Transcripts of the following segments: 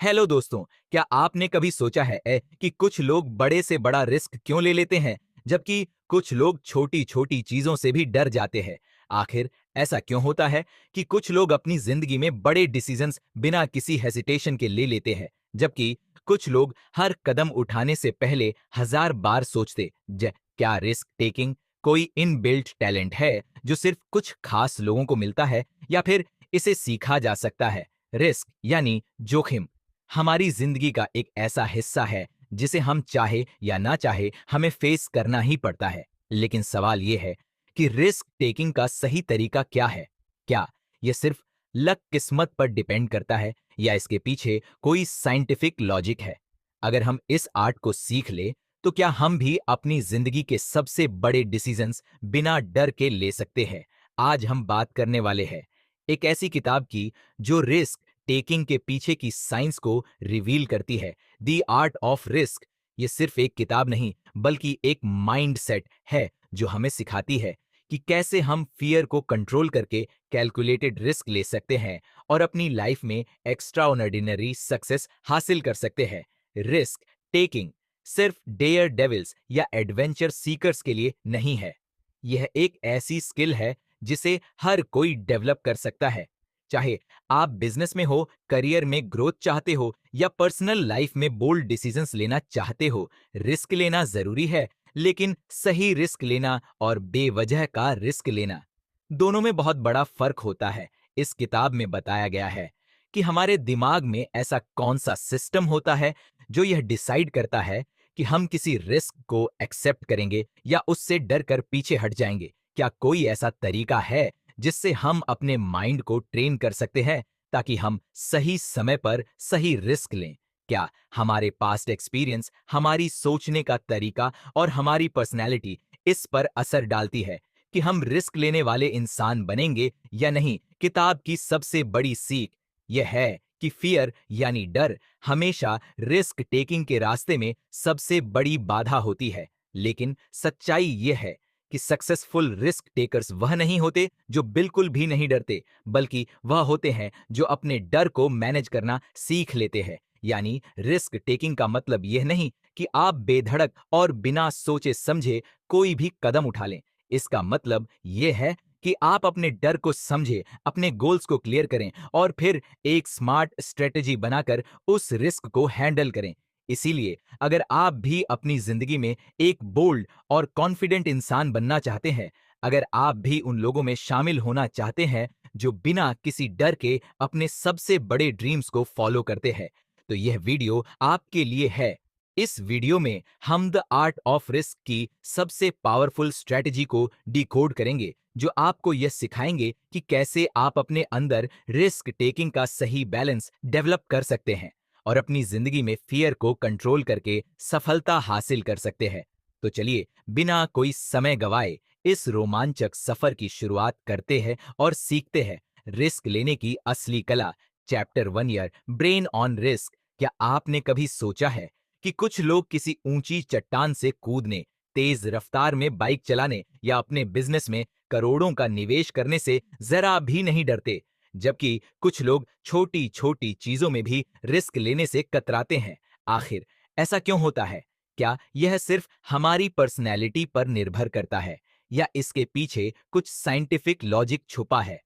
Hello दोस्तों, क्या आपने कभी सोचा है कि कुछ लोग बड़े से बड़ा रिस्क क्यों ले लेते हैं, जबकि कुछ लोग छोटी-छोटी चीजों से भी डर जाते हैं? आखिर ऐसा क्यों होता है कि कुछ लोग अपनी जिंदगी में बड़े डिसीजंस बिना किसी हेजिटेशन के ले लेते हैं, जबकि कुछ लोग हर कदम उठाने से पहले हजार बार सोचते? क्या रिस्क टेकिंग कोई इनबिल्ट टैलेंट है जो सिर्फ कुछ खास लोगों को मिलता है, या फिर इसे सीखा जा सकता है? रिस्क यानी जोखिम हमारी जिंदगी का एक ऐसा हिस्सा है जिसे हम चाहे या ना चाहे हमें फेस करना ही पड़ता है। लेकिन सवाल यह है कि रिस्क टेकिंग का सही तरीका क्या है? क्या यह सिर्फ लक किस्मत पर डिपेंड करता है, या इसके पीछे कोई साइंटिफिक लॉजिक है? अगर हम इस आर्ट को सीख ले तो क्या हम भी अपनी जिंदगी के सबसे बड़े डिसीजंस बिना डर के ले सकते हैं? आज हम बात करने वाले हैं एक ऐसी किताब की जो रिस्क टेकिंग के पीछे की साइंस को रिवील करती है। द आर्ट ऑफ रिस्क ये सिर्फ एक किताब नहीं, बल्कि एक माइंड सेट है जो हमें सिखाती है कि कैसे हम फियर को कंट्रोल करके कैलकुलेटेड रिस्क ले सकते हैं और अपनी लाइफ में एक्स्ट्राऑर्डिनरी सक्सेस हासिल कर सकते हैं। रिस्क टेकिंग सिर्फ डेयर डेविल्स या एडवेंचर सीकर्स के लिए नहीं है। यह एक ऐसी स्किल है जिसे हर कोई डेवलप कर सकता है। चाहे आप बिजनेस में हो, करियर में ग्रोथ चाहते हो, या पर्सनल लाइफ में बोल्ड डिसीजंस लेना चाहते हो, रिस्क लेना जरूरी है। लेकिन सही रिस्क लेना और बेवजह का रिस्क लेना, दोनों में बहुत बड़ा फर्क होता है। इस किताब में बताया गया है कि हमारे दिमाग में ऐसा कौन सा सिस्टम होता है जो यह डिसाइड करता है कि हम किसी रिस्क को एक्सेप्ट करेंगे या उससे डर कर पीछे हट जाएंगे। क्या कोई ऐसा तरीका है जिससे हम अपने माइंड को ट्रेन कर सकते हैं ताकि हम सही समय पर सही रिस्क लें? क्या हमारे पास्ट एक्सपीरियंस, हमारी सोचने का तरीका और हमारी पर्सनैलिटी इस पर असर डालती है कि हम रिस्क लेने वाले इंसान बनेंगे या नहीं? किताब की सबसे बड़ी सीख यह है कि फियर यानी डर हमेशा रिस्क टेकिंग के रास्ते में सबसे बड़ी बाधा होती है। लेकिन सच्चाई यह है कि सक्सेसफुल रिस्क टेकर्स वह नहीं होते जो बिल्कुल भी नहीं डरते, बल्कि वह होते हैं जो अपने डर को मैनेज करना सीख लेते हैं। यानी रिस्क टेकिंग का मतलब यह नहीं कि आप बेधड़क और बिना सोचे समझे कोई भी कदम उठा लें। इसका मतलब यह है कि आप अपने डर को समझें, अपने गोल्स को क्लियर करें और फिर एक स्मार्ट स्ट्रेटेजी बनाकर उस रिस्क को हैंडल करें। इसीलिए अगर आप भी अपनी जिंदगी में एक बोल्ड और कॉन्फिडेंट इंसान बनना चाहते हैं, अगर आप भी उन लोगों में शामिल होना चाहते हैं जो बिना किसी डर के अपने सबसे बड़े ड्रीम्स को फॉलो करते हैं, तो यह वीडियो आपके लिए है। इस वीडियो में हम द आर्ट ऑफ रिस्क की सबसे पावरफुल स्ट्रेटजी को डिकोड करेंगे, जो आपको यह सिखाएंगे कि कैसे आप अपने अंदर रिस्क टेकिंग का सही बैलेंस डेवलप कर सकते हैं और अपनी जिंदगी में फियर को कंट्रोल करके सफलता हासिल कर सकते हैं। तो चलिए बिना कोई समय गवाए इस रोमांचक सफर की शुरुआत करते हैं और सीखते हैं रिस्क लेने की असली कला। Chapter 1 year brain on risk. क्या आपने कभी सोचा है कि कुछ लोग किसी ऊंची चट्टान से कूदने, तेज रफ्तार में बाइक चलाने या अपने बिजनेस में करोड़ों का निवेश करने से जरा भी नहीं डरते, जबकि कुछ लोग छोटी छोटी चीजों में भी रिस्क लेने से कतराते हैं? आखिर ऐसा क्यों होता है? क्या यह सिर्फ हमारी पर्सनैलिटी पर निर्भर करता है, या इसके पीछे कुछ साइंटिफिक लॉजिक छुपा है?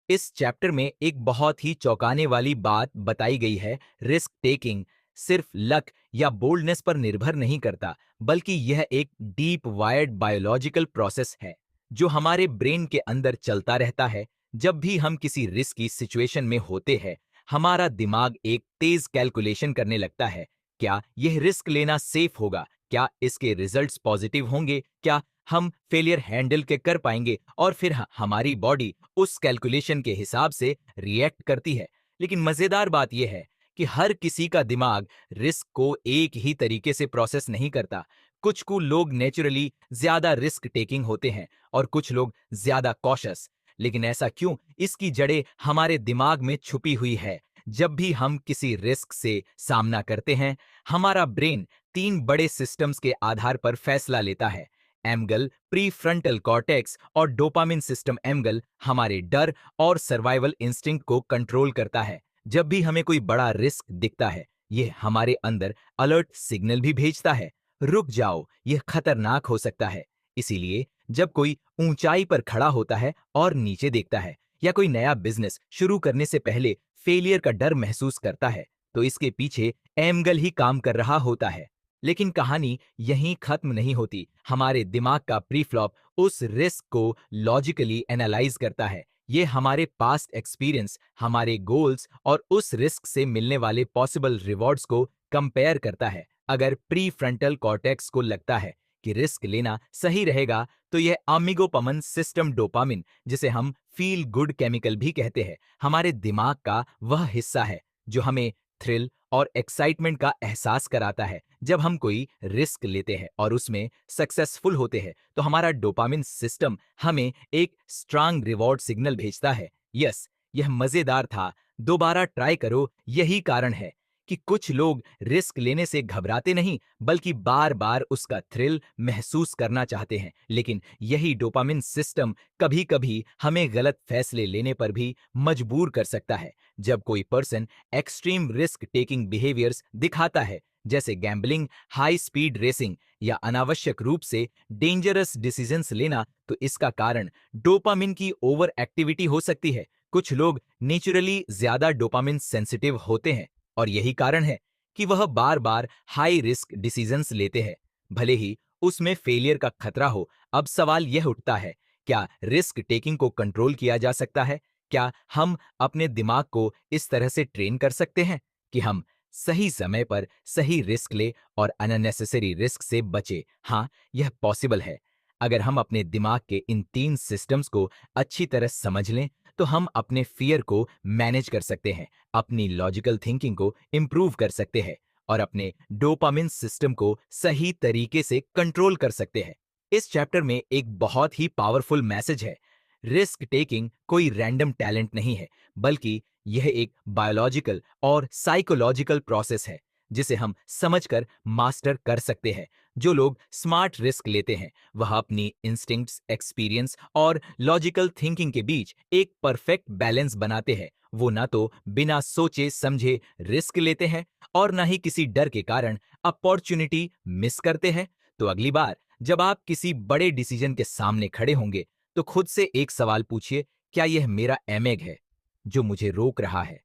इस चैप्टर में एक बहुत ही चौंकाने वाली बात बताई गई है। रिस्क टेकिंग सिर्फ लक या बोल्डनेस पर निर्भर नहीं करता, बल्कि यह एक डीप वायर्ड बायोलॉजिकल प्रोसेस है जो हमारे ब्रेन के अंदर चलता रहता है। जब भी हम किसी रिस्की सिचुएशन में होते हैं, हमारा दिमाग एक तेज कैलकुलेशन करने लगता है। क्या यह रिस्क लेना सेफ होगा? क्या इसके रिजल्ट्स पॉजिटिव होंगे? क्या हम फेलियर हैंडल के कर पाएंगे? और फिर हमारी बॉडी उस कैलकुलेशन के हिसाब से रिएक्ट करती है। लेकिन मजेदार बात यह है कि हर किसी का दिमाग रिस्क को एक ही तरीके से प्रोसेस नहीं करता। कुछ को लोग नेचुरली ज्यादा रिस्क टेकिंग होते हैं और कुछ लोग ज्यादा कॉशस। लेकिन ऐसा क्यों? इसकी जड़ें हमारे दिमाग में छुपी हुई है। जब भी हम किसी रिस्क से सामना करते हैं, हमारा ब्रेन तीन बड़े सिस्टम्स के आधार पर फैसला लेता है। एमगल, प्री फ्रंटल कॉर्टेक्स और डोपामिन सिस्टम। एमगल हमारे डर और सर्वाइवल इंस्टिंक्ट को कंट्रोल करता है, जब भी हमें कोई बड़ा रिस्क दिखता है, यह हमारे अंदर अलर्ट सिग्नल भी भेजता है, रुक जाओ, यह खतरनाक हो सकता है। इसीलिए जब कोई ऊंचाई पर खड़ा होता है और नीचे देखता है, या कोई नया बिजनेस शुरू करने से पहले फेलियर का डर महसूस करता है, तो इसके पीछे एंगल ही काम कर रहा होता है। लेकिन कहानी यहीं खत्म नहीं होती। हमारे दिमाग का प्रीफ्लॉप उस रिस्क को लॉजिकली एनालाइज करता है। ये हमारे पास्ट एक्सपीरियंस, हमारे गोल्स और उस रिस्क से मिलने वाले पॉसिबल रिवॉर्ड्स को कंपेयर करता है। अगर प्री फ्रंटल कॉर्टेक्स को लगता है कि रिस्क लेना सही रहेगा, तो यह अमिगोपमन सिस्टम डोपामिन, जिसे हम फील गुड केमिकल भी कहते हैं, हमारे दिमाग का वह हिस्सा है जो हमें थ्रिल और एक्साइटमेंट का एहसास कराता है। जब हम कोई रिस्क लेते हैं और उसमें सक्सेसफुल होते हैं, तो हमारा डोपामिन सिस्टम हमें एक स्ट्रांग रिवॉर्ड सिग्नल भेजता है। यस, यह मजेदार था, दोबारा ट्राई करो। यही कारण है कि कुछ लोग रिस्क लेने से घबराते नहीं, बल्कि बार बार उसका थ्रिल महसूस करना चाहते हैं। लेकिन यही डोपामिन सिस्टम कभी कभी हमें गलत फैसले लेने पर भी मजबूर कर सकता है। जब कोई person extreme risk taking behaviours दिखाता है, जैसे गैम्बलिंग, हाई स्पीड रेसिंग या अनावश्यक रूप से डेंजरस डिसीजंस लेना, तो इसका कारण डोपामिन की ओवर एक्टिविटी हो सकती है। कुछ लोग नेचुरली ज्यादा डोपामिन सेंसिटिव होते हैं, और यही कारण है कि वह बार बार हाई रिस्क डिसीजंस लेते हैं, भले ही उसमें फेलियर का खतरा हो। अब सवाल यह उठता है, क्या रिस्क टेकिंग को कंट्रोल किया जा सकता है? क्या हम अपने दिमाग को इस तरह से ट्रेन कर सकते हैं कि हम सही समय पर सही रिस्क ले और अननेसेसरी रिस्क से बचे? हाँ, यह पॉसिबल है। अगर हम अपने दिमाग के इन 3 सिस्टम्स को अच्छी तरह समझ लें, तो हम अपने फियर को मैनेज कर सकते हैं, अपनी लॉजिकल थिंकिंग को इम्प्रूव कर सकते हैं और अपने डोपामिन सिस्टम को सही तरीके से कंट्रोल कर सकते हैं। इस चैप्टर में एक बहुत ही पावरफुल मैसेज है। रिस्क टेकिंग कोई रैंडम टैलेंट नहीं है, बल्कि यह एक बायोलॉजिकल और साइकोलॉजिकल प्रोसेस है, जिसे हम समझकर मास्टर कर सकते हैं। जो लोग स्मार्ट रिस्क लेते हैं, वह अपनी इंस्टिंक्ट्स, एक्सपीरियंस और लॉजिकल थिंकिंग के बीच एक परफेक्ट बैलेंस बनाते हैं। वो ना तो बिना सोचे समझे रिस्क लेते हैं, और ना ही किसी डर के कारण अपॉर्चुनिटी मिस करते हैं। तो अगली बार जब आप किसी बड़े डिसीजन के सामने खड़े होंगे, तो खुद से एक सवाल पूछिए, क्या यह मेरा एमेग है जो मुझे रोक रहा है?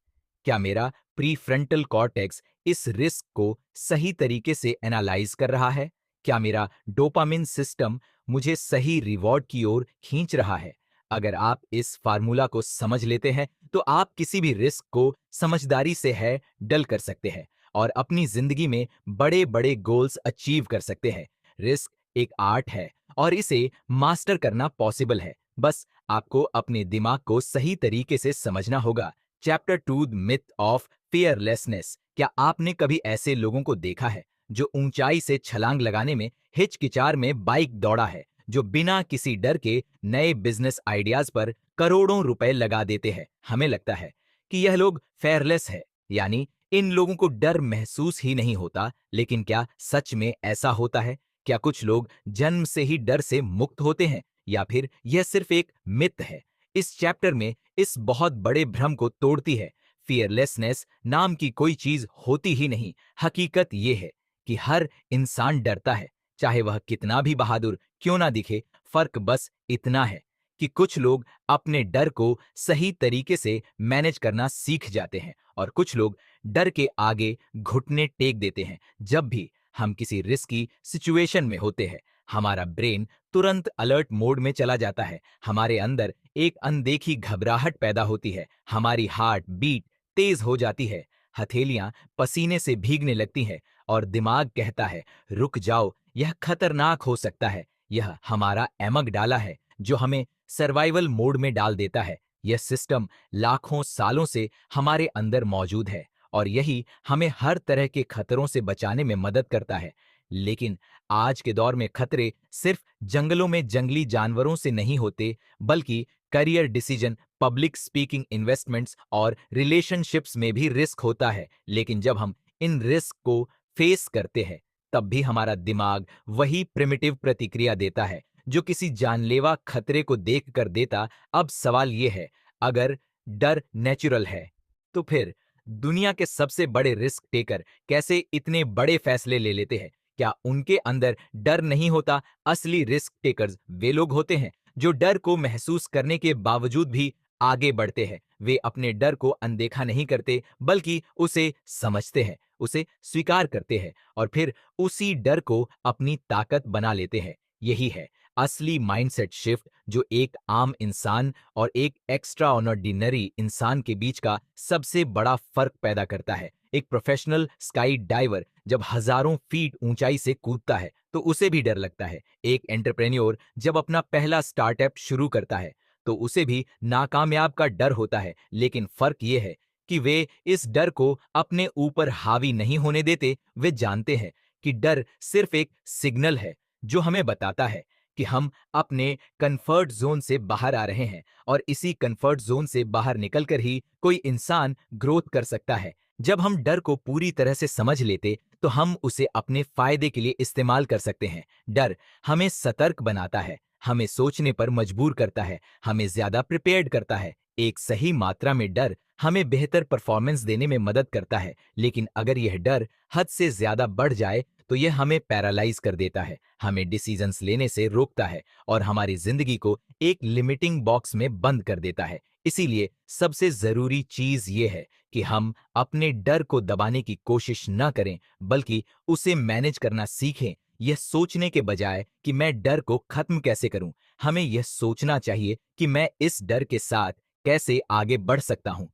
क्या मेरा प्रीफ्रंटल कॉर्टेक्स इस रिस्क को सही तरीके से एनालाइज कर रहा है? क्या मेरा डोपामिन सिस्टम मुझे सही रिवॉर्ड की ओर खींच रहा है? अगर आप इस फार्मूला को समझ लेते हैं, तो आप किसी भी रिस्क को समझदारी से है डल कर सकते हैं और अपनी जिंदगी में बड़े बड़े गोल्स अचीव कर सकते हैं। रिस्क एक आर्ट है और इसे मास्टर करना पॉसिबल है। बस आपको अपने दिमाग को सही तरीके से समझना होगा। Chapter 2, myth of fearlessness. क्या आपने कभी ऐसे लोगों को देखा है जो ऊंचाई से छलांग लगाने में हिचकिचार में बाइक दौड़ा है, जो बिना किसी डर के नए बिजनेस आइडियाज पर करोड़ों रुपए लगा देते हैं? हमें लगता है कि यह लोग फेयरलेस है, यानी इन लोगों को डर महसूस ही नहीं होता। लेकिन क्या सच में ऐसा होता है? क्या कुछ लोग जन्म से ही डर से मुक्त होते हैं, या फिर यह सिर्फ एक मिथ है? इस चैप्टर में इस बहुत बड़े भ्रम को तोड़ती है। फियरलेसनेस नाम की कोई चीज होती ही नहीं। हकीकत यह है कि हर इंसान डरता है, चाहे वह कितना भी बहादुर क्यों ना दिखे। फर्क बस इतना है कि कुछ लोग अपने डर को सही तरीके से मैनेज करना सीख जाते हैं, और कुछ लोग डर के आगे घुटने टेक देते हैं। जब भी हम किसी रिस्की सिचुएशन में होते हैं, हमारा ब्रेन तुरंत अलर्ट मोड में चला जाता है। हमारे अंदर एक अनदेखी घबराहट पैदा होती है, हमारी हार्ट बीट तेज हो जाती है, हथेलियां पसीने से भीगने लगती हैं, और दिमाग कहता है, रुक जाओ, यह खतरनाक हो सकता है। यह हमारा एमक डाला है जो हमें सर्वाइवल मोड में डाल देता है। यह सिस्टम लाखों सालों से हमारे अंदर मौजूद है, और यही हमें हर तरह के खतरों से बचाने में मदद करता है। लेकिन आज के दौर में खतरे सिर्फ जंगलों में जंगली जानवरों से नहीं होते, बल्कि career decision, public speaking, investments और रिलेशनशिप्स में भी रिस्क होता है। लेकिन जब हम इन रिस्क को फेस करते हैं, तब भी हमारा दिमाग वही प्रिमिटिव प्रतिक्रिया देता है जो किसी जानलेवा खतरे को देख कर देता। अब सवाल यह है, अगर डर नेचुरल है, तो फिर दुनिया के सबसे बड़े रिस्क टेकर कैसे इतने बड़े फैसले ले लेते हैं? क्या उनके अंदर डर नहीं होता? असली रिस्क टेकर्स वे लोग होते हैं जो डर को महसूस करने के बावजूद भी आगे बढ़ते हैं। वे अपने डर को अनदेखा नहीं करते, बल्कि उसे समझते हैं, उसे स्वीकार करते हैं और फिर उसी डर को अपनी ताकत बना लेते हैं। यही है असली माइंडसेट शिफ्ट जो एक आम इंसान और एक एक्स्ट्रा ऑर्डिनरी इंसान के बीच का सबसे बड़ा फर्क पैदा करता है। एक प्रोफेशनल स्काई डाइवर जब हजारों फीट ऊंचाई से कूदता है तो उसे भी डर लगता है। एक एंटरप्रेन्योर जब अपना पहला स्टार्टअप शुरू करता है तो उसे भी नाकामयाब का डर होता है, लेकिन फर्क यह है कि वे इस डर को अपने ऊपर हावी नहीं होने देते। वे जानते हैं कि डर सिर्फ एक सिग्नल है जो हमें बताता है कि हम अपने कंफर्ट जोन से बाहर आ रहे हैं और इसी कंफर्ट जोन से बाहर निकलकर ही कोई इंसान ग्रोथ कर सकता है। जब हम डर को पूरी तरह से समझ लेते तो हम उसे अपने फायदे के लिए इस्तेमाल कर सकते हैं। डर हमें सतर्क बनाता है, हमें सोचने पर मजबूर करता है, हमें ज्यादा प्रिपेयर्ड करता है। एक सही मात्रा में डर हमें बेहतर परफॉर्मेंस देने में मदद करता है, लेकिन अगर यह डर हद से ज्यादा बढ़ जाए तो यह हमें पैरालाइज कर देता है, हमें डिसीजंस लेने से रोकता है और हमारी जिंदगी को एक लिमिटिंग बॉक्स में बंद कर देता है। इसीलिए सबसे जरूरी चीज ये है कि हम अपने डर को दबाने की कोशिश न करें, बल्कि उसे मैनेज करना सीखें। यह सोचने के बजाय कि मैं डर को खत्म कैसे करूं, हमें यह सोचना चाहिए कि मैं इस डर के साथ कैसे आगे बढ़ सकता हूं।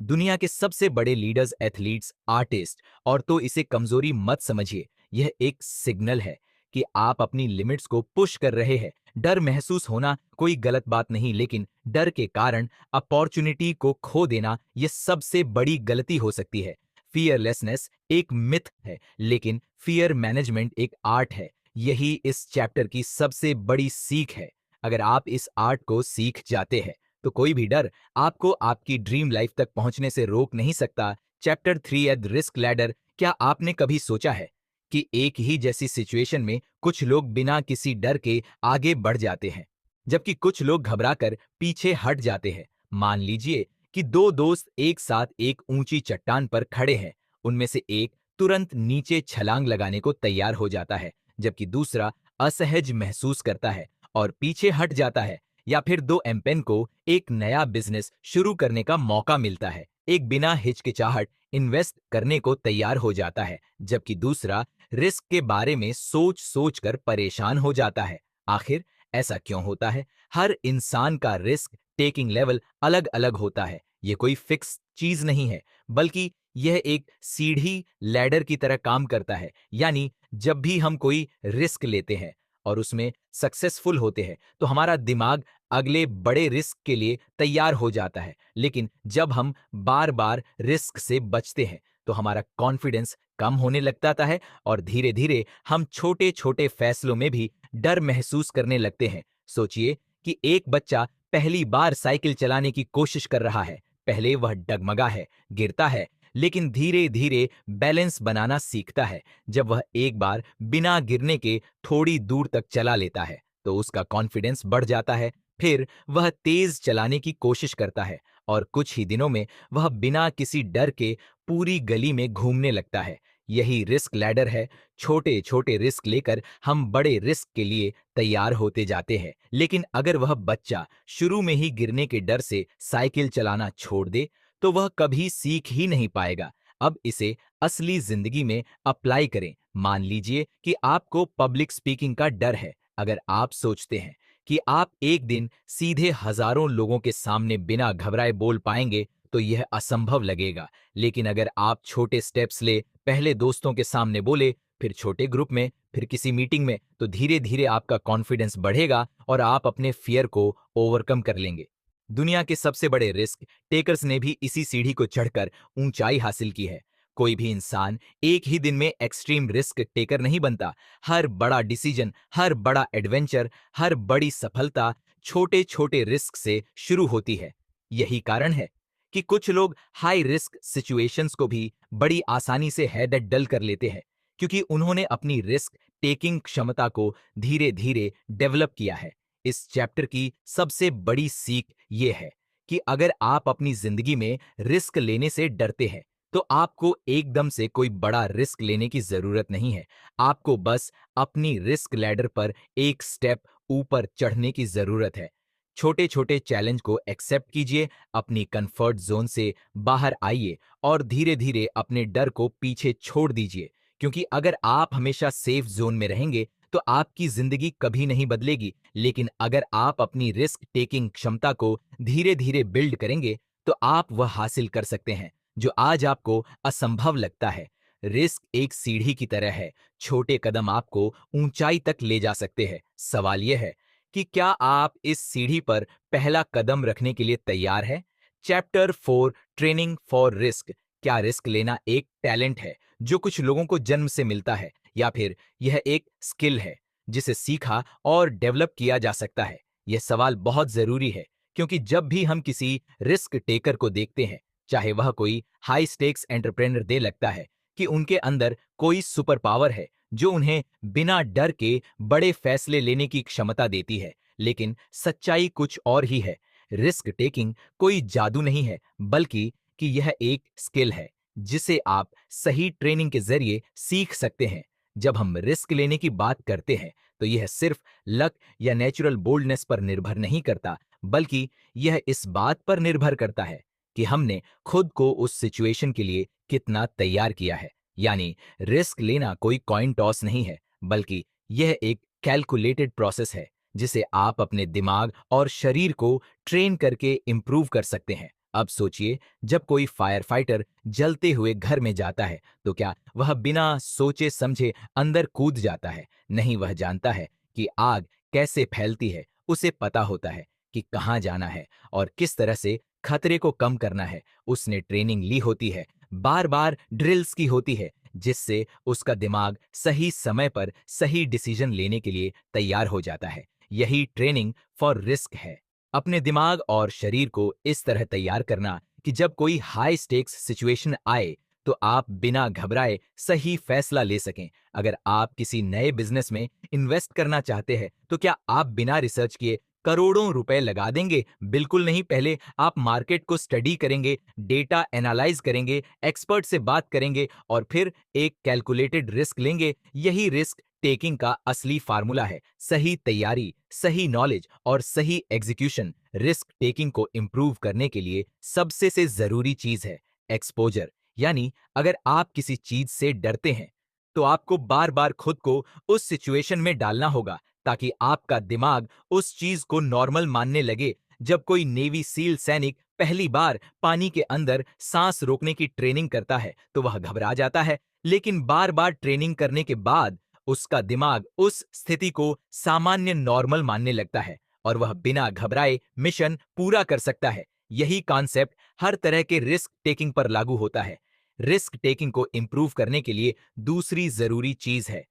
दुनिया के सबसे बड़े लीडर्स, एथलीट्स, आर्टिस्ट और तो इसे कमजोरी मत समझिए। यह एक सिग्नल है कि आप अपनी लिमिट्स को पुश कर रहे हैं। डर महसूस होना कोई गलत बात नहीं, लेकिन डर के कारण अपॉर्चुनिटी को खो देना यह सबसे बड़ी गलती हो सकती है। फियरलेसनेस एक मिथ है, लेकिन फियर मैनेजमेंट एक आर्ट है। यही इस चैप्टर की सबसे बड़ी सीख है। अगर आप इस आर्ट को सीख जाते हैं तो कोई भी डर आपको आपकी ड्रीम लाइफ तक पहुंचने से रोक नहीं सकता। Chapter 3 at risk ladder. क्या आपने कभी सोचा है कि एक ही जैसी सिचुएशन में कुछ लोग बिना किसी डर के आगे बढ़ जाते हैं, जबकि कुछ लोग घबराकर पीछे हट जाते हैं? मान लीजिए कि दो दोस्त एक साथ एक ऊंची चट्टान पर खड़े हैं। उनमें से एक तुरंत नीचे छलांग लगाने को तैयार हो जाता है, जबकि दूसरा असहज महसूस करता है और पीछे हट जाता है। या फिर दो एम्पेन को एक नया बिजनेस शुरू करने का मौका मिलता है। एक बिना हिचकिचाहट इन्वेस्ट करने को तैयार हो जाता है, जबकि दूसरा रिस्क के बारे में सोच सोच कर परेशान हो जाता है। आखिर ऐसा क्यों होता है? हर इंसान का रिस्क टेकिंग लेवल अलग अलग होता है। ये कोई फिक्स चीज नहीं है, बल्कि यह एक सीढ़ी लैडर की तरह काम करता है। यानी जब भी हम कोई रिस्क लेते हैं और उसमें सक्सेसफुल होते हैं तो हमारा दिमाग अगले बड़े रिस्क के लिए तैयार हो जाता है। लेकिन जब हम बार बार रिस्क से बचते हैं तो हमारा कॉन्फिडेंस कम होने लगता है और धीरे धीरे हम छोटे छोटे फैसलों में भी डर महसूस करने लगते हैं। सोचिए कि एक बच्चा पहली बार साइकिल चलाने की कोशिश कर रहा है। पहले वह डगमगा है, गिरता है, लेकिन धीरे धीरे बैलेंस बनाना सीखता है। जब वह एक बार बिना गिरने के थोड़ी दूर तक चला लेता है तो उसका कॉन्फिडेंस बढ़ जाता है। फिर वह तेज चलाने की कोशिश करता है और कुछ ही दिनों में वह बिना किसी डर के पूरी गली में घूमने लगता है। यही रिस्क लैडर है। छोटे छोटे रिस्क लेकर हम बड़े रिस्क के लिए तैयार होते जाते हैं। लेकिन अगर वह बच्चा शुरू में ही गिरने के डर से साइकिल चलाना छोड़ दे तो वह कभी सीख ही नहीं पाएगा। अब इसे असली जिंदगी में अप्लाई करें। मान लीजिए कि आपको पब्लिक स्पीकिंग का डर है। अगर आप सोचते हैं कि आप एक दिन सीधे हजारों लोगों के सामने बिना घबराए बोल पाएंगे तो यह असंभव लगेगा। लेकिन अगर आप छोटे स्टेप्स ले, पहले दोस्तों के सामने बोले, फिर छोटे ग्रुप में, फिर किसी मीटिंग में, तो धीरे धीरे आपका कॉन्फिडेंस बढ़ेगा और आप अपने फियर को ओवरकम कर लेंगे। दुनिया के सबसे बड़े रिस्क टेकर्स ने भी इसी सीढ़ी को चढ़कर ऊंचाई हासिल की है। कोई भी इंसान एक ही दिन में एक्सट्रीम रिस्क टेकर नहीं बनता। हर बड़ा डिसीजन, हर बड़ा एडवेंचर, हर बड़ी सफलता छोटे छोटे रिस्क से शुरू होती है। यही कारण है कि कुछ लोग हाई रिस्क सिचुएशंस को भी बड़ी आसानी से हेड डल कर लेते हैं, क्योंकि उन्होंने अपनी रिस्क टेकिंग क्षमता को धीरे धीरे डेवलप किया है। इस चैप्टर की सबसे बड़ी सीख ये है कि अगर आप अपनी जिंदगी में रिस्क लेने से डरते हैं तो आपको एकदम से कोई बड़ा रिस्क लेने की जरूरत नहीं है। आपको बस अपनी रिस्क लैडर पर एक स्टेप ऊपर चढ़ने की जरूरत है। छोटे छोटे चैलेंज को एक्सेप्ट कीजिए, अपनी कंफर्ट जोन से बाहर आइए और धीरे धीरे अपने डर को पीछे छोड़ दीजिए। क्योंकि अगर आप हमेशा सेफ जोन में रहेंगे तो आपकी जिंदगी कभी नहीं बदलेगी। लेकिन अगर आप अपनी रिस्क टेकिंग क्षमता को धीरे धीरे बिल्ड करेंगे तो आप वह हासिल कर सकते हैं जो आज आपको असंभव लगता है। रिस्क एक सीढ़ी की तरह है, छोटे कदम आपको ऊंचाई तक ले जा सकते हैं। सवाल यह है कि क्या आप इस सीढ़ी पर पहला कदम रखने के लिए तैयार है? Chapter 4, training for risk. क्या रिस्क लेना एक टैलेंट है जो कुछ लोगों को जन्म से मिलता है, या फिर यह एक स्किल है जिसे सीखा और डेवलप किया जा सकता है? यह सवाल बहुत जरूरी है, क्योंकि जब भी हम किसी रिस्क टेकर को देखते हैं, चाहे वह कोई हाई स्टेक्स एंटरप्रेन्योर, दे लगता है कि उनके अंदर कोई सुपर पावर है जो उन्हें बिना डर के बड़े फैसले लेने की क्षमता देती है। लेकिन सच्चाई कुछ और ही है। रिस्क टेकिंग कोई जादू नहीं है, बल्कि कि यह एक स्किल है जिसे आप सही ट्रेनिंग के जरिए सीख सकते हैं। जब हम रिस्क लेने की बात करते हैं तो यह सिर्फ लक या नेचुरल बोल्डनेस पर निर्भर नहीं करता, बल्कि यह इस बात पर निर्भर करता है कि हमने खुद को उस सिचुएशन के लिए कितना तैयार किया है। यानी रिस्क लेना कोई कॉइन टॉस नहीं है, बल्कि यह एक कैलकुलेटेड प्रोसेस है जिसे आप अपने दिमाग और शरीर को ट्रेन करके इंप्रूव कर सकते हैं। अब सोचिए, जब कोई फायर फाइटर जलते हुए घर में जाता है तो क्या वह बिना सोचे समझे अंदर कूद जाता है? नहीं, वह जानता है कि आग कैसे फैलती है। उसे पता होता है कि कहाँ जाना है और किस तरह से खतरे को कम करना है। उसने ट्रेनिंग ली होती है, बार बार ड्रिल्स की होती है, जिससे उसका दिमाग सही समय पर सही डिसीजन लेने के लिए तैयार हो जाता है। यही ट्रेनिंग फॉर रिस्क है। अपने दिमाग और शरीर को इस तरह तैयार करना कि जब कोई हाई स्टेक्स सिचुएशन आए तो आप बिना घबराए सही फैसला ले सकें। अगर आप किसी नए बिजनेस में इन्वेस्ट करना चाहते हैं तो क्या आप बिना रिसर्च किए करोड़ों रुपए लगा देंगे? बिल्कुल नहीं। पहले आप मार्केट को स्टडी करेंगे, डेटा एनालाइज करेंगे, एक्सपर्ट से बात करेंगे और फिर एक कैलकुलेटेड रिस्क लेंगे। यही रिस्क टेकिंग का असली फार्मूला है। सही तैयारी, सही नॉलेज और सही एग्जीक्यूशन रिस्क टेकिंग को इंप्रूव करने के लिए सबसे से जरूरी चीज है। एक्सपोजर। यानी अगर आप किसी चीज से डरते हैं तो आपको बार बार खुद को उस सिचुएशन में डालना होगा ताकि आपका दिमाग उस चीज को नॉर्मल मानने लगे। जब कोई नेवी सील सैनिक पहली बार पानी के अंदर सांस रोकने की ट्रेनिंग करता है तो वह घबरा जाता है, लेकिन बार बार ट्रेनिंग करने के बाद उसका दिमाग उस स्थिति को सामान्य नॉर्मल मानने लगता है और वह बिना घबराए मिशन पूरा कर सकता है। यही कॉन्सेप्ट हर तरह के रिस्क टेकिंग पर लागू होता है। रिस्क टेकिंग को इंप्रूव करने के लिए दूसरी जरूरी चीज है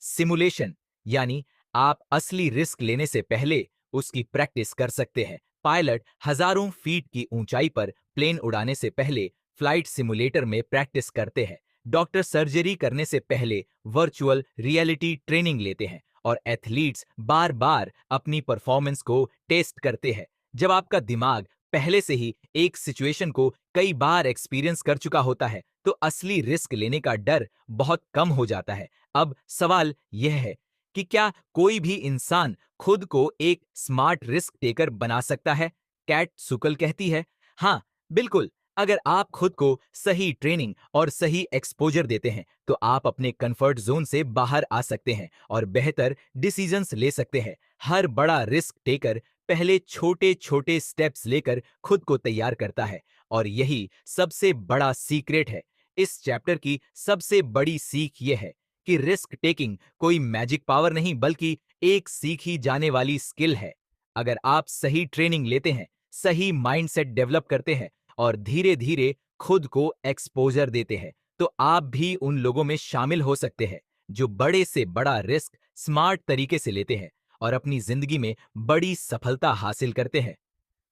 सिमुलेशन। यानी आप असली रिस्क लेने से पहले उसकी प्रैक्टिस कर सकते हैं। पायलट हजारों फीट की ऊंचाई पर प्लेन उड़ाने से पहले फ्लाइट सिमुलेटर में प्रैक्टिस करते हैं। डॉक्टर सर्जरी करने से पहले वर्चुअल रियलिटी ट्रेनिंग लेते हैं और एथलीट्स बार बार अपनी परफॉर्मेंस को टेस्ट करते हैं। जब आपका दिमाग पहले से ही एक सिचुएशन को कई बार एक्सपीरियंस कर चुका होता है तो असली रिस्क लेने का डर बहुत कम हो जाता है। अब सवाल यह है कि क्या कोई भी इंसान खुद को एक स्मार्ट रिस्क टेकर बना सकता है? कैट सुकल कहती है, हाँ, बिल्कुल। अगर आप खुद को सही ट्रेनिंग और सही एक्सपोजर देते हैं तो आप अपने कंफर्ट जोन से बाहर आ सकते हैं और बेहतर डिसीजंस ले सकते हैं। हर बड़ा रिस्क टेकर पहले छोटे छोटे स्टेप्स लेकर खुद को तैयार करता है और यही सबसे बड़ा सीक्रेट है। इस चैप्टर की सबसे बड़ी सीख यह है कि रिस्क टेकिंग कोई मैजिक पावर नहीं, बल्कि एक सीखी जाने वाली स्किल है। अगर आप सही ट्रेनिंग लेते हैं, सही माइंडसेट डेवलप करते हैं और धीरे धीरे खुद को एक्सपोजर देते हैं तो आप भी उन लोगों में शामिल हो सकते हैं जो बड़े से बड़ा रिस्क स्मार्ट तरीके से लेते हैं और अपनी जिंदगी में बड़ी सफलता हासिल करते हैं।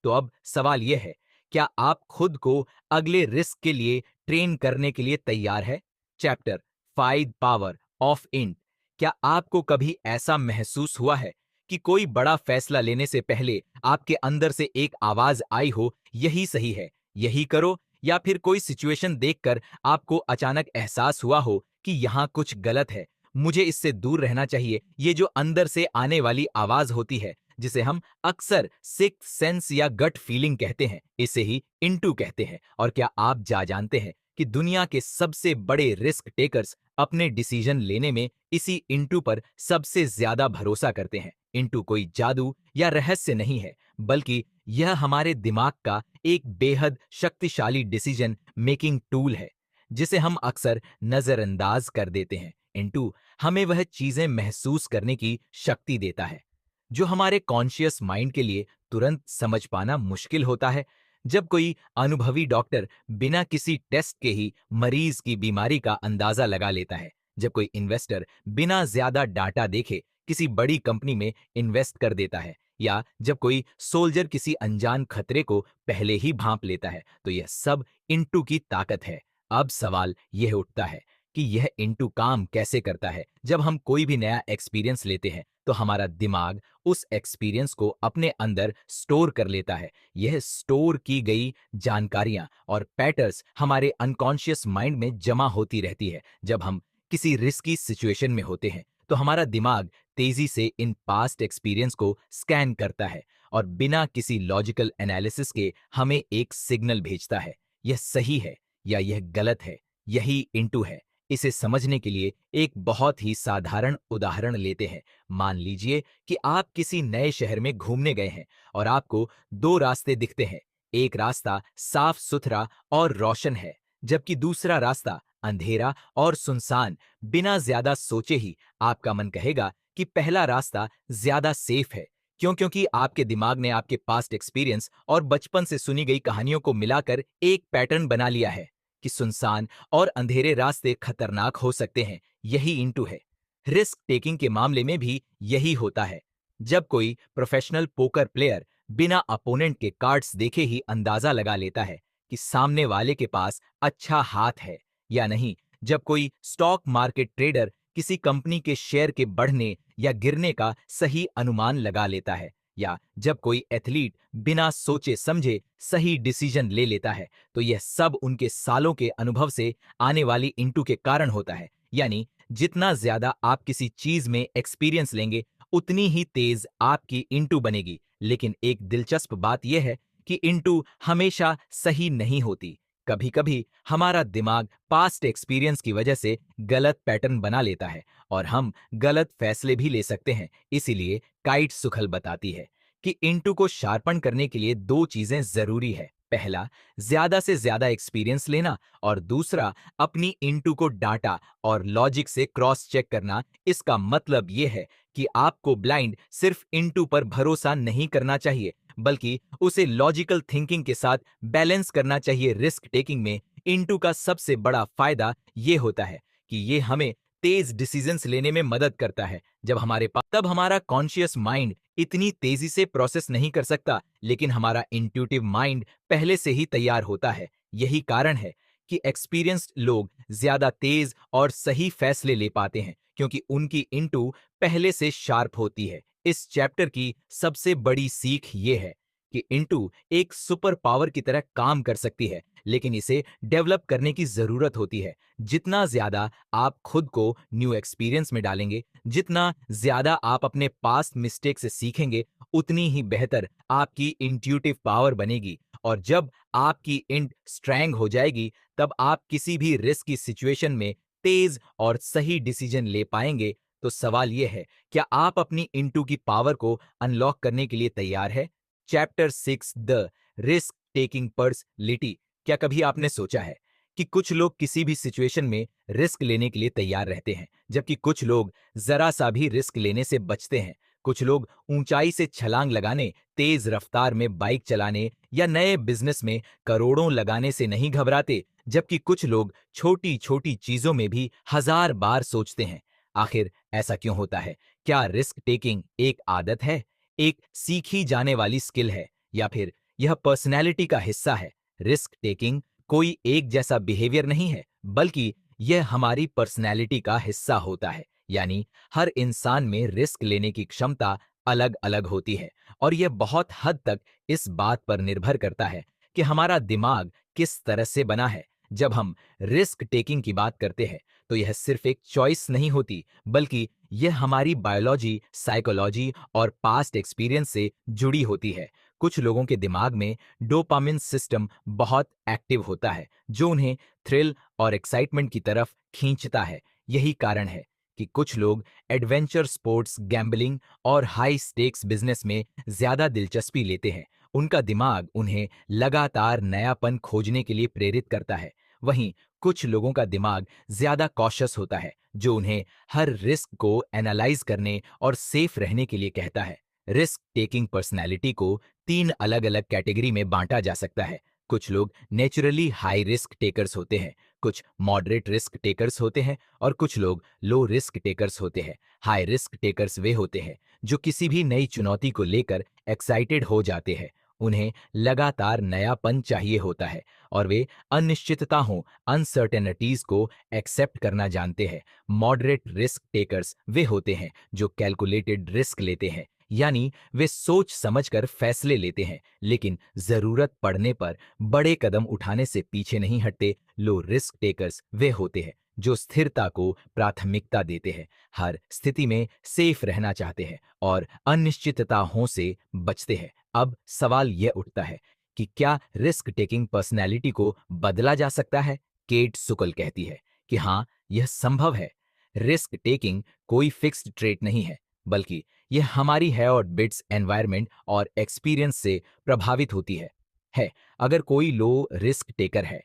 तो अब सवाल यह है, क्या आप खुद को अगले रिस्क के लिए ट्रेन करने के लिए तैयार है? Chapter 5, power of int. क्या आपको कभी ऐसा महसूस हुआ है कि कोई बड़ा फैसला लेने से पहले आपके अंदर से एक आवाज आई हो, यही सही है, यही करो, या फिर कोई सिचुएशन देखकर आपको अचानक एहसास हुआ हो कि यहाँ कुछ गलत है, मुझे इससे दूर रहना चाहिए। ये जो अंदर से आने वाली आवाज होती है, जिसे हम अक्सर सिक्स्थ सेंस या गट फीलिंग कहते हैं, इसे ही इंटू कहते हैं। और क्या आप जानते हैं कि दुनिया के सबसे बड़े रिस्क टेकर्स अपने डिसीजन लेने में इसी इंटू पर सबसे ज्यादा भरोसा करते हैं। इंटू कोई जादू या रहस्य नहीं है, बल्कि यह हमारे दिमाग का एक बेहद शक्तिशाली डिसीजन मेकिंग टूल है, जिसे हम अक्सर नजरअंदाज कर देते हैं। इंटू हमें वह चीजें महसूस करने की शक्ति देता है जो हमारे कॉन्शियस माइंड के लिए तुरंत समझ पाना मुश्किल होता है। जब कोई अनुभवी डॉक्टर बिना किसी टेस्ट के ही मरीज की बीमारी का अंदाजा लगा लेता है, जब कोई इन्वेस्टर बिना ज्यादा डाटा देखे किसी बड़ी कंपनी में इन्वेस्ट कर देता है, या जब कोई सोल्जर किसी अनजान खतरे को पहले ही भांप लेता है, तो यह सब इंटू की ताकत है। अब सवाल यह उठता है कि यह इंटू काम कैसे करता है। जब हम कोई भी नया एक्सपीरियंस लेते हैं, तो हमारा दिमाग उस एक्सपीरियंस को अपने अंदर स्टोर कर लेता है। यह स्टोर की गई जानकारियां और पैटर्न्स हमारे अनकॉन्शियस माइंड में जमा होती रहती है। जब हम किसी रिस्की सिचुएशन में होते हैं, तो हमारा दिमाग तेजी से इन पास्ट एक्सपीरियंस को स्कैन करता है और बिना किसी लॉजिकल एनालिसिस के हमें एक सिग्नल भेजता है, यह सही है या यह गलत है। यही इंटू है। इसे समझने के लिए एक बहुत ही साधारण उदाहरण लेते हैं। मान लीजिए कि आप किसी नए शहर में घूमने गए हैं और आपको दो रास्ते दिखते हैं। एक रास्ता साफ सुथरा और रोशन है, जबकि दूसरा रास्ता अंधेरा और सुनसान। बिना ज्यादा सोचे ही आपका मन कहेगा कि पहला रास्ता ज्यादा सेफ है। क्योंकि आपके दिमाग ने आपके पास्ट एक्सपीरियंस और बचपन से सुनी गई कहानियों को मिलाकर एक पैटर्न बना लिया है कि सुनसान और अंधेरे रास्ते खतरनाक हो सकते हैं। यही इंटू है। रिस्क टेकिंग के मामले में भी यही होता है। जब कोई प्रोफेशनल पोकर प्लेयर बिना अपोनेंट के कार्ड्स देखे ही अंदाजा लगा लेता है कि सामने वाले के पास अच्छा हाथ है या नहीं, जब कोई स्टॉक मार्केट ट्रेडर किसी कंपनी के शेयर के बढ़ने या गिरने का सही अनुमान लगा लेता है, या जब कोई एथलीट बिना सोचे समझे सही डिसीजन ले लेता है, तो यह सब उनके सालों के अनुभव से आने वाली इंटू के कारण होता है। यानी जितना ज्यादा आप किसी चीज में एक्सपीरियंस लेंगे, उतनी ही तेज आपकी इंटू बनेगी। लेकिन एक दिलचस्प बात यह है कि इंटू हमेशा सही नहीं होती। कभी कभी हमारा दिमाग पास्ट एक्सपीरियंस की वजह से गलत पैटर्न बना लेता है और हम गलत फैसले भी ले सकते हैं। इसीलिए काइट सुखल बताती है कि इंटू को शार्पन करने के लिए दो चीजें जरूरी है। पहला, ज्यादा से ज्यादा एक्सपीरियंस लेना, और दूसरा, अपनी इंटू को डाटा और लॉजिक से क्रॉस चेक करना। इसका मतलब यह है कि आपको ब्लाइंड सिर्फ इंटू पर भरोसा नहीं करना चाहिए, बल्कि उसे लॉजिकल थिंकिंग के साथ बैलेंस करना चाहिए। रिस्क टेकिंग में इंटू का सबसे बड़ा फायदा यह होता है कि ये हमें तेज डिसीजंस लेने में मदद करता है। जब हमारे पास तब हमारा कॉन्शियस माइंड इतनी तेजी से प्रोसेस नहीं कर सकता, लेकिन हमारा इंट्यूटिव माइंड पहले से ही तैयार होता है। यही कारण है कि एक्सपीरियंस्ड लोग ज्यादा तेज और सही फैसले ले पाते हैं, क्योंकि उनकी इंटू पहले से शार्प होती है। इस चैप्टर की सबसे बड़ी सीख ये है कि इंटू एक सुपर पावर की तरह काम कर सकती है, लेकिन इसे डेवलप करने की जरूरत होती है। जितना ज्यादा आप खुद को न्यू एक्सपीरियंस में डालेंगे, जितना ज्यादा आप अपने पास्ट मिस्टेक से सीखेंगे, उतनी ही बेहतर आपकी इंट्यूटिव पावर बनेगी। और जब आपकी इंट स्ट्रैंग हो जाएगी, तब आप किसी भी रिस्क की सिचुएशन में तेज और सही डिसीजन ले पाएंगे। तो सवाल यह है, क्या आप अपनी इंटू की पावर को अनलॉक करने के लिए तैयार है? Chapter 6, the risk taking personality. क्या कभी आपने सोचा है कि कुछ लोग किसी भी सिचुएशन में रिस्क लेने के लिए तैयार रहते हैं, जबकि कुछ लोग जरा सा भी रिस्क लेने से बचते हैं? कुछ लोग ऊंचाई से छलांग लगाने, तेज रफ्तार में बाइक चलाने या नए बिजनेस में करोड़ों लगाने से नहीं घबराते, जबकि कुछ लोग छोटी छोटी चीजों में भी 1000 बार सोचते हैं। आखिर ऐसा क्यों होता है? क्या रिस्क टेकिंग एक आदत है, एक सीखी जाने वाली स्किल है, या फिर यह पर्सनैलिटी का हिस्सा है? रिस्क टेकिंग कोई एक जैसा बिहेवियर नहीं है, बल्कि यह हमारी पर्सनैलिटी का हिस्सा होता है। यानी हर इंसान में रिस्क लेने की क्षमता अलग अलग होती है, और यह बहुत हद तक इस बात पर निर्भर करता है कि हमारा दिमाग किस तरह से बना है। जब हम रिस्क टेकिंग की बात करते हैं तो यह सिर्फ एक चॉइस नहीं होती, बल्कि यह हमारी बायोलॉजी, साइकोलॉजी और पास्ट एक्सपीरियंस से जुड़ी होती है। कुछ लोगों के दिमाग में डोपामिन सिस्टम बहुत एक्टिव होता है, जो उन्हें थ्रिल और एक्साइटमेंट की तरफ खींचता है। यही कारण है कि कुछ लोग एडवेंचर स्पोर्ट्स, गैम्बलिंग और हाई स्टेक्स बिजनेस में ज्यादा दिलचस्पी लेते हैं। उनका दिमाग उन्हें लगातार नयापन खोजने के लिए प्रेरित करता है। वहीं कुछ लोगों का दिमाग ज्यादा कॉशियस होता है, जो उन्हें हर रिस्क को एनालाइज करने और सेफ रहने के लिए कहता है। रिस्क टेकिंग पर्सनैलिटी को 3 अलग-अलग कैटेगरी में बांटा जा सकता है। कुछ लोग नेचुरली हाई रिस्क टेकर्स होते हैं, कुछ मॉडरेट रिस्क टेकर्स होते हैं और कुछ लोग लो रिस्क टेकर्स होते हैं। हाई रिस्क टेकर्स वे होते हैं जो किसी भी नई चुनौती को लेकर एक्साइटेड हो जाते हैं। उन्हें लगातार नयापन चाहिए होता है और वे अनिश्चितता हो, अनसर्टेनिटीज को एक्सेप्ट करना जानते हैं। मॉडरेट रिस्क टेकर्स वे होते हैं जो कैलकुलेटेड रिस्क लेते हैं, यानी वे सोच समझकर फैसले लेते हैं, लेकिन जरूरत पड़ने पर बड़े कदम उठाने से पीछे नहीं हटते। लो रिस्क टेकर्स वे होते हैं जो स्थिरता को प्राथमिकता देते हैं, हर स्थिति में सेफ रहना चाहते हैं और अनिश्चितताओं से बचते हैं। अब सवाल यह उठता है कि क्या रिस्क टेकिंग पर्सनैलिटी को बदला जा सकता है? केट सुकल कहती है कि हाँ, यह संभव है। रिस्क टेकिंग कोई फिक्स्ड ट्रेट नहीं है, बल्कि यह हमारी हैबिट्स, एनवायरनमेंट और एक्सपीरियंस से प्रभावित होती है। अगर कोई लो रिस्क टेकर है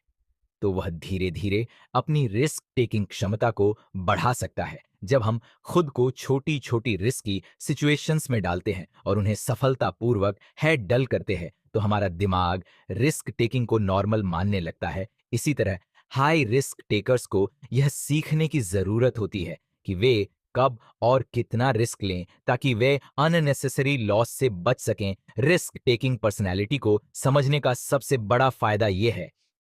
तो वह धीरे धीरे अपनी रिस्क टेकिंग क्षमता को बढ़ा सकता है। जब हम खुद को छोटी छोटी रिस्की सिचुएशंस में डालते हैं और उन्हें सफलतापूर्वक हेड डल करते हैं, तो हमारा दिमाग रिस्क टेकिंग को नॉर्मल मानने लगता है। इसी तरह हाई रिस्क टेकर्स को यह सीखने की जरूरत होती है कि वे कब और कितना रिस्क लें, ताकि वे अननेसेसरी लॉस से बच सकें। रिस्क टेकिंग पर्सनैलिटी को समझने का सबसे बड़ा फायदा यह है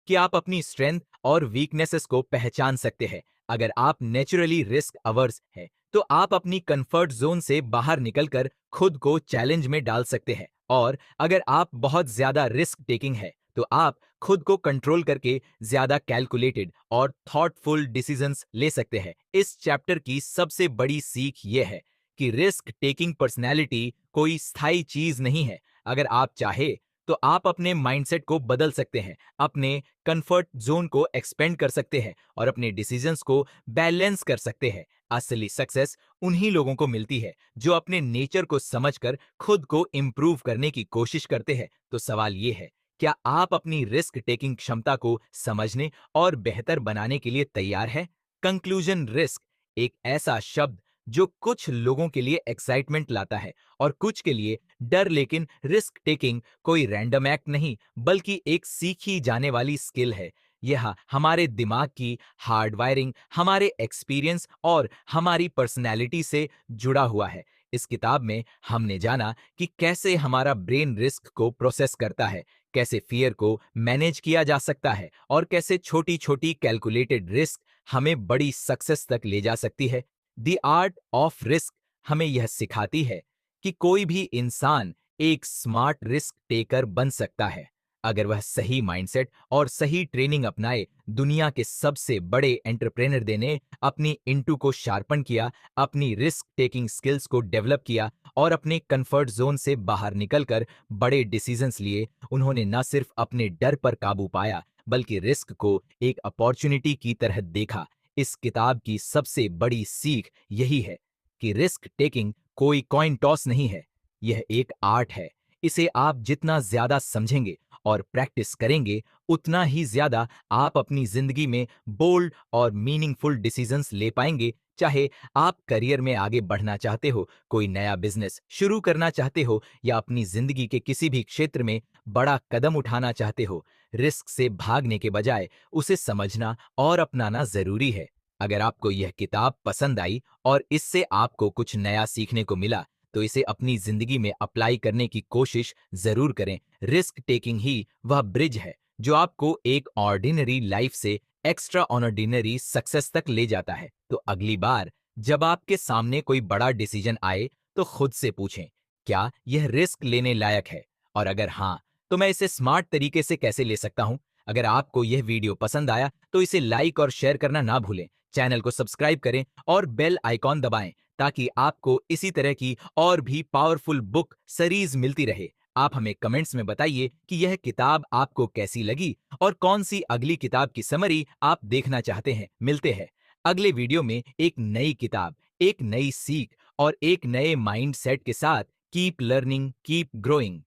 कि आप अपनी स्ट्रेंथ और वीकनेसेस को पहचान सकते हैं। अगर आप नेचुरली रिस्क अवर्स हैं, तो आप अपनी कंफर्ट जोन से बाहर निकलकर खुद को चैलेंज में डाल सकते हैं। और अगर आप बहुत ज्यादा रिस्क टेकिंग है, तो आप खुद को कंट्रोल करके ज्यादा कैलकुलेटेड और थॉटफुल डिसीजंस ले सकते हैं। इस चैप्टर की सबसे बड़ी सीख यह है कि रिस्क टेकिंग पर्सनैलिटी कोई स्थायी चीज नहीं है। अगर आप चाहे तो आप अपने माइंडसेट को बदल सकते हैं, अपने कंफर्ट जोन को एक्सपेंड कर सकते हैं और अपने डिसीजंस को बैलेंस कर सकते हैं। असली सक्सेस उन्हीं लोगों को मिलती है जो अपने नेचर को समझकर खुद को इम्प्रूव करने की कोशिश करते हैं। तो सवाल ये है, क्या आप अपनी रिस्क टेकिंग क्षमता को समझने और बेहतर बनाने के लिए तैयार हैं? कंक्लूजन, रिस्क एक ऐसा शब्द जो कुछ लोगों के लिए एक्साइटमेंट लाता है और कुछ के लिए डर, लेकिन रिस्क टेकिंग कोई रैंडम एक्ट नहीं, बल्कि एक सीखी जाने वाली स्किल है। यह हमारे दिमाग की हार्डवायरिंग, हमारे एक्सपीरियंस और हमारी पर्सनैलिटी से जुड़ा हुआ है। इस किताब में हमने जाना कि कैसे हमारा ब्रेन रिस्क को प्रोसेस करता है, कैसे फियर को मैनेज किया जा सकता है और कैसे छोटी छोटी कैलकुलेटेड रिस्क हमें बड़ी सक्सेस तक ले जा सकती है। द आर्ट ऑफ रिस्क हमें यह सिखाती है कि कोई भी इंसान एक स्मार्ट रिस्क टेकर बन सकता है, अगर वह सही माइंडसेट और सही ट्रेनिंग अपनाए। दुनिया के सबसे बड़े एंटरप्रेनर ने अपनी इंटू को शार्पन किया, अपनी रिस्क टेकिंग स्किल्स को डेवलप किया और अपने कंफर्ट जोन से बाहर निकलकर बड़े डिसीजंस लिए। उन्होंने न सिर्फ अपने डर पर काबू पाया, बल्कि रिस्क को एक अपॉर्चुनिटी की तरह देखा। इस किताब की सबसे बड़ी सीख यही है कि रिस्क टेकिंग कोई कॉइन टॉस नहीं है, यह एक आर्ट है। इसे आप जितना ज्यादा समझेंगे और प्रैक्टिस करेंगे, उतना ही ज्यादा आप अपनी जिंदगी में बोल्ड और मीनिंगफुल डिसीजंस ले पाएंगे। चाहे आप करियर में आगे बढ़ना चाहते हो, कोई नया बिजनेस शुरू करना चाहते हो या अपनी जिंदगी के किसी भी क्षेत्र में बड़ा कदम उठाना चाहते हो, रिस्क से भागने के बजाय उसे समझना और अपनाना जरूरी है। अगर आपको यह किताब पसंद आई और इससे आपको कुछ नया सीखने को मिला, तो इसे अपनी जिंदगी में अप्लाई करने की कोशिश जरूर करें। रिस्क टेकिंग ही वह ब्रिज है जो आपको एक ऑर्डिनरी लाइफ से एक्स्ट्रा ऑर्डिनरी सक्सेस तक ले जाता है। तो अगली बार जब आपके सामने कोई बड़ा डिसीजन आए, तो खुद से पूछें, क्या यह रिस्क लेने लायक है? और अगर हाँ, तो मैं इसे स्मार्ट तरीके से कैसे ले सकता हूं? अगर आपको यह वीडियो पसंद आया तो इसे लाइक और शेयर करना ना भूलें। चैनल को सब्सक्राइब करें और बेल आइकॉन दबाएं ताकि आपको इसी तरह की और भी पावरफुल बुक सीरीज मिलती रहे। आप हमें कमेंट्स में बताइए कि यह किताब आपको कैसी लगी और कौन सी अगली किताब की समरी आप देखना चाहते हैं। मिलते हैं अगले वीडियो में एक नई किताब, एक नई सीख और एक नए माइंड सेट के साथ। Keep learning, keep growing.